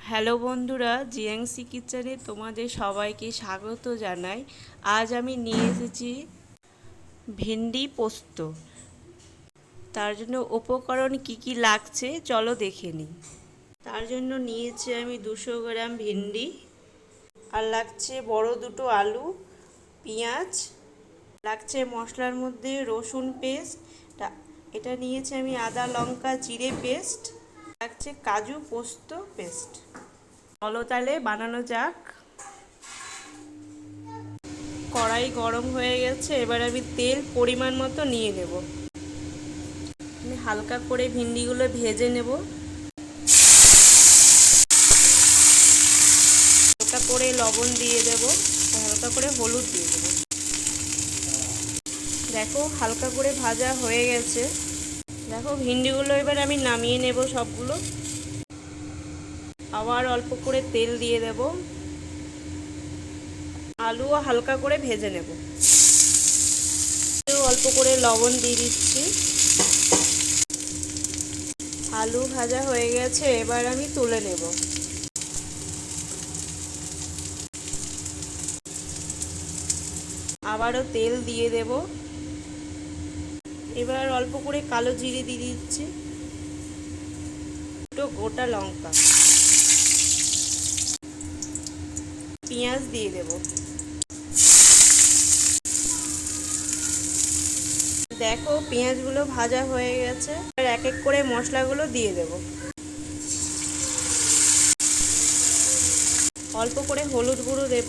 Hello বন্ধুরা, জিএংসি কিচেনে তোমাদের সবাইকে স্বাগত জানাই। আজ আমি নিয়ে এসেছি ভেন্ডি পোস্ত। তার জন্য উপকরণ কি কি লাগছে চলো দেখে নিই। তার জন্য নিয়েছি আমি 200 গ্রাম ভেন্ডি, আর লাগছে বড় দুটো আলু, পেঁয়াজ, লাগছে মশলার মধ্যে রসুন পেস্ট, এটা নিয়েছি আমি আদা লঙ্কা জিরে পেস্ট, লাগছে কাজু পোস্ত পেস্ট। চলো তাহলে বানানো যাক। কড়াই গরম হয়ে গেছে, এবার আমি তেল পরিমাণ মতো নিয়ে নেব। আমি হালকা করে ভিন্ডিগুলো ভেজে নেব। হালকা করে লবণ দিয়ে দেব, হালকা করে হলুদ দিয়ে দেব। দেখো হালকা করে ভাজা হয়ে গেছে। দেখো ভিন্ডিগুলো এবার আমি নামিয়ে নেব সবগুলো। আবার অল্প করে তেল দিয়ে দেব, আলুও হালকা করে ভেজে নেব। অল্প করে লবণ দিয়ে দিচ্ছি। আলু ভাজা হয়ে গেছে, এবার আমি তুলে নেব। আবারও তেল দিয়ে দেব। এবার অল্প করে কালো জিরে দিয়ে দিচ্ছি, দুটো গোটা লঙ্কা, পেঁয়াজ দিয়ে দেব। দেখো পেঁয়াজগুলো ভাজা হয়ে গেছে, আর এক এক করে মশলাগুলো দিয়ে দেব। অল্প করে হলুদ গুঁড়ো দেব,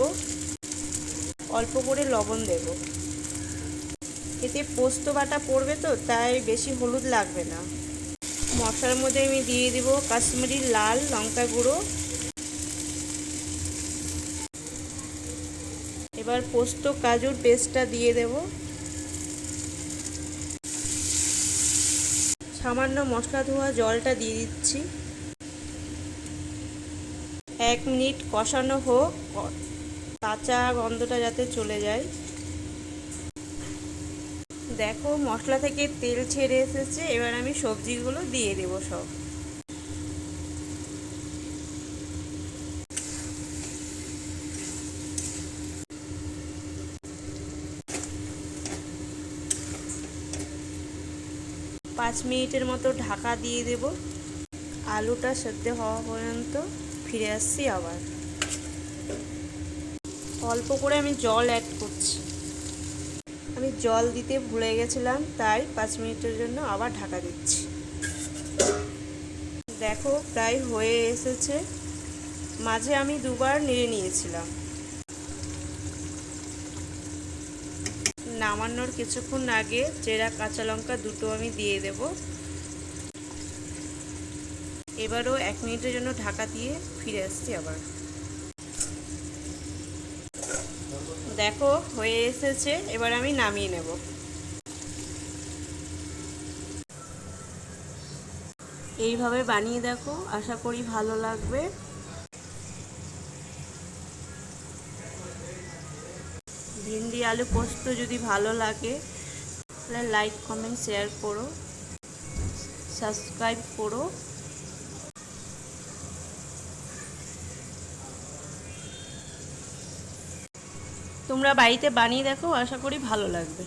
অল্প করে লবণ দেব। এতে পোস্ত বাটা পড়বে তো, তাই বেশি হলুদ লাগবে না। মশলার মধ্যে আমি দিয়ে দেব কাশ্মীরি লাল লঙ্কা গুঁড়ো। এবার পোস্ত কাজুর পেস্টটা দিয়ে দেব। সামান্য মশলা ধোয়া জলটা দিয়ে দিচ্ছি। 1 মিনিট কষানো হোক, কাঁচা গন্ধটা যাতে চলে যায়। দেখো মশলা থেকে তেল ছেড়ে এসেছে, এবার আমি সবজিগুলো দিয়ে দেব সব। পাঁচ মিনিটের মতো ঢাকা দিয়ে দেব। আলুটা সেদ্ধ হওয়া পর্যন্ত ফিরে আসছি আবার। অল্প করে আমি জল অ্যাড করছি। আমি জল দিতে ভুলে গেছিলাম, তাই 5 মিনিটের জন্য আবার ঢাকা দিচ্ছি। দেখো প্রায় হয়ে এসেছে। মাঝে আমি দুবার নেড়ে নিয়েছিলাম। নামানোর কিছুক্ষণ আগে চেরা কাঁচা লঙ্কা দুটো আমি দিয়ে দেব। এবারও 1 মিনিটের জন্য ঢাকা দিয়ে ফিরে আসছি আবার। দেখো হয়ে এসেছে, এবার আমি নামিয়ে নেব। এইভাবে বানিয়ে দেখো, আশা করি ভালো লাগবে। ভিন্ডি আলু পোস্ত যদি ভালো লাগে তাহলে লাইক কমেন্ট শেয়ার করো, সাবস্ক্রাইব করো। তোমরা বাড়িতে বানিয়ে দেখো, আশা করি ভালো লাগবে।